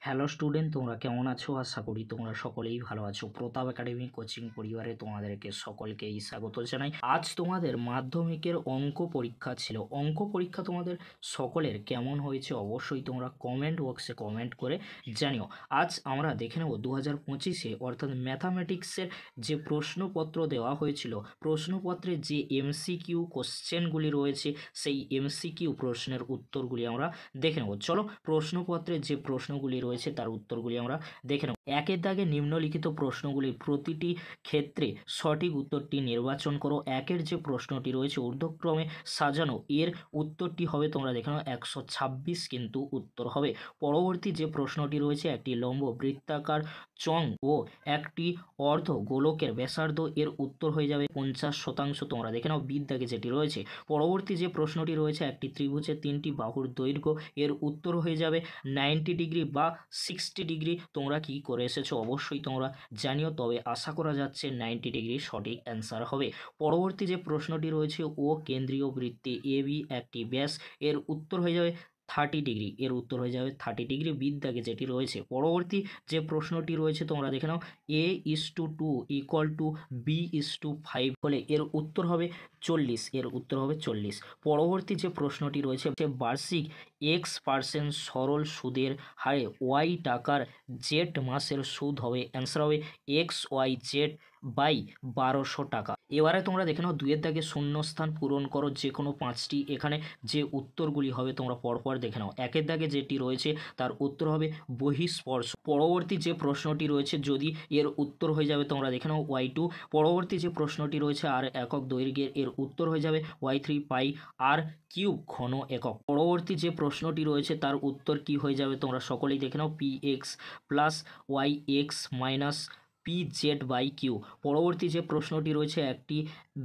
Hello student, তোমরা কেমন আছো? আশা করি তোমরা সকলেই ভালো আছো। প্রতাপ একাডেমি কোচিং পরিবারে তোমাদেরকে সকলকেই স্বাগত জানাই। আজ তোমাদের মাধ্যমিকের অঙ্ক পরীক্ষা ছিল। অঙ্ক পরীক্ষা তোমাদের সকলের কেমন হয়েছে অবশ্যই তোমরা কমেন্ট বক্সে কমেন্ট করে জানিও। আজ আমরা দেখে নেব 2025-এ অর্থাৎ ম্যাথামেটিক্সের যে প্রশ্নপত্র দেওয়া হয়েছিল, প্রশ্নপত্রে যে এমসিকিউ কোশ্চেনগুলি রয়েছে সেই এমসিকিউ প্রশ্নের উত্তরগুলি আমরা দেখে নেব। চলো প্রশ্নপত্রের যে প্রশ্নগুলি রয়েছে তার উত্তরগুলি আমরা দেখে নেব। একের দাগে নিম্নলিখিত প্রশ্নগুলি প্রতিটি ক্ষেত্রে সঠিক উত্তরটি নির্বাচন করো। একের যে প্রশ্নটি রয়েছে ঊর্ধ্বক্রমে সাজানো, এর উত্তরটি হবে তোমরা দেখে নাও 126 কিন্তু উত্তর হবে। পরবর্তী যে প্রশ্নটি রয়েছে একটি লম্ব বৃত্তাকার চং ও একটি অর্ধ গোলকের ব্যাসার্ধ, এর উত্তর হয়ে যাবে 50%। তোমরা দেখে নাও বির দাগে যেটি রয়েছে। পরবর্তী যে প্রশ্নটি রয়েছে একটি ত্রিভুজের 3টি বাহুর দৈর্ঘ্য, এর উত্তর হয়ে যাবে 90 ডিগ্রি বা 60 ডিগ্রি। তোমরা কি করে এসেছো অবশ্যই তোমরা জানিও, তবে আশা করা যাচ্ছে 90 ডিগ্রি সঠিক অ্যান্সার হবে। পরবর্তী যে প্রশ্নটি রয়েছে ও কেন্দ্রীয় বৃত্তে এ বি একটি ব্যাস, এর উত্তর হয়ে যাবে 30 ডিগ্রি, এর উত্তর হয়ে যাবে 30 ডিগ্রি বিদ্যাকে যেটি রয়েছে। পরবর্তী যে প্রশ্নটি রয়েছে তোমরা দেখে নাও a:2 ইকুয়াল টু b:5 হলে এর উত্তর হবে 40, এর উত্তর হবে 40। পরবর্তী যে প্রশ্নটি রয়েছে বার্ষিক x% সরল সুদের হারে ওয়াই টাকার জেড মাসের সুদ হবে, অ্যান্সার হবে XYZ/1200 টাকা। এবারে তোমরা দেখে নাও দুইয়ের দাগে শূন্যস্থান পূরণ করো যে কোনো 5টি। এখানে যে উত্তরগুলি হবে তোমরা পরপর দেখে নাও। একের দাগে যেটি রয়েছে তার উত্তর হবে বহিঃস্পর্শ। পরবর্তী যে প্রশ্নটি রয়েছে যদি, এর উত্তর হয়ে যাবে তোমরা দেখে নাও Y2। পরবর্তী যে প্রশ্নটি রয়েছে আর একক দৈর্ঘ্যের, এর উত্তর হয়ে যাবে Y3 পাই আর কিউব ঘন একক। পরবর্তী যে প্রশ্নটি রয়েছে তার উত্তর কি হয়ে যাবে তোমরা সকলেই দেখে নাও PX plus YX minus PZ/Q। পরবর্তী যে প্রশ্নটি রয়েছে একটি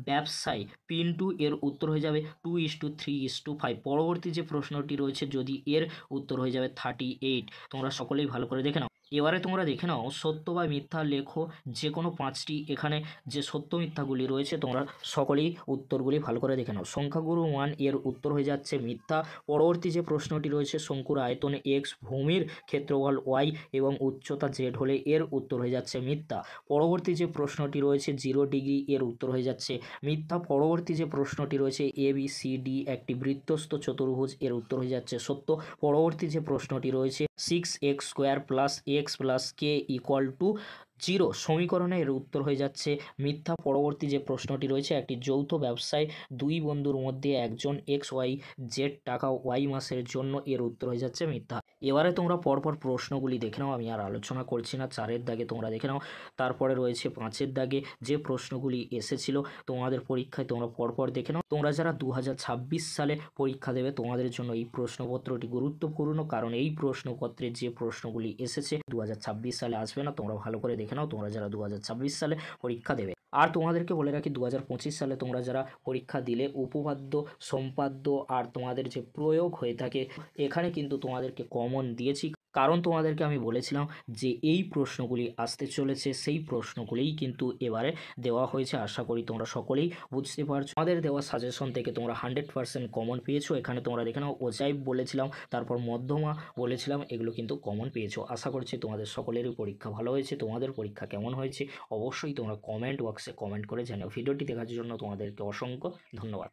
ব্যবসায় পিন্টু, এর উত্তর হয়ে যাবে 2:3:5। পরবর্তী যে প্রশ্নটি রয়েছে যদি, এর উত্তর হয়ে যাবে 38। তোমরা সকলেই ভালো করে দেখে নাও। এবারে তোমরা দেখে নাও সত্য বা মিথ্যা লেখো যে কোনো 5টি। এখানে যে সত্য মিথ্যাগুলি রয়েছে তোমরা সকলেই উত্তরগুলি ভালো করে দেখে নাও। সংখ্যাগুরু 1, এর উত্তর হয়ে যাচ্ছে মিথ্যা। পরবর্তী যে প্রশ্নটি রয়েছে শঙ্কুর আয়তন x, ভূমির ক্ষেত্রফল y এবং উচ্চতা z হলে এর উত্তর হয়ে যাচ্ছে মিথ্যা। পরবর্তী যে প্রশ্নটি রয়েছে 0 ডিগ্রি, এর উত্তর হয়ে যাচ্ছে মিথ্যা। পরবর্তী যে প্রশ্নটি রয়েছে ABCD একটি বৃত্তস্থ চতুর্ভুজ, এর উত্তর হয়ে যাচ্ছে সত্য। পরবর্তী যে প্রশ্নটি রয়েছে 6x² plus x plus k equal to 0 সমীকরণে, এর উত্তর হয়ে যাচ্ছে মিথ্যা। পরবর্তী যে প্রশ্নটি রয়েছে একটি যৌথ ব্যবসায় দুই বন্ধুর মধ্যে একজন XYZ টাকা ওয়াই মাসের জন্য, এর উত্তর হয়ে যাচ্ছে মিথ্যা। এবারে তোমরা পরপর প্রশ্নগুলি দেখে নাও, আমি আর আলোচনা করছি না। 4-এর দাগে তোমরা দেখে নাও। তারপরে রয়েছে 5-এর দাগে যে প্রশ্নগুলি এসেছিল তোমাদের পরীক্ষায়, তোমরা পরপর দেখে নাও। তোমরা যারা 2026 সালে পরীক্ষা দেবে তোমাদের জন্য এই প্রশ্নপত্রটি গুরুত্বপূর্ণ, কারণ এই প্রশ্নপত্রে যে প্রশ্নগুলি এসেছে 2026 সালে আসবে না। তোমরা ভালো করে দেখে নাও তোমরা যারা 2026 সালে পরীক্ষা দেবে। আর তোমাদেরকে বলে রাখি 2025 সালে তোমরা যারা পরীক্ষা দিলে উপপাদ্য, সম্পাদ্য আর তোমাদের যে প্রয়োগ হয়ে থাকে, এখানে কিন্তু তোমাদেরকে কমন দিয়েছি, কারণ তোমাদেরকে আমি বলেছিলাম যে এই প্রশ্নগুলি আসতে চলেছে। সেই প্রশ্নগুলিই কিন্তু এবারে দেওয়া হয়েছে। আশা করি তোমরা সকলেই বুঝতে পারছো। আমাদের দেওয়া সাজেশন থেকে তোমরা 100% কমন পেয়েছো। এখানে তোমরা দেখে নাও ওজাইব বলেছিলাম, তারপর মধ্যমা বলেছিলাম, এগুলো কিন্তু কমন পেয়েছো। আশা করছি তোমাদের সকলেরই পরীক্ষা ভালো হয়েছে। তোমাদের পরীক্ষা কেমন হয়েছে অবশ্যই তোমরা কমেন্ট বক্সে কমেন্ট করে জানাও। ভিডিওটি দেখার জন্য তোমাদেরকে অসংখ্য ধন্যবাদ।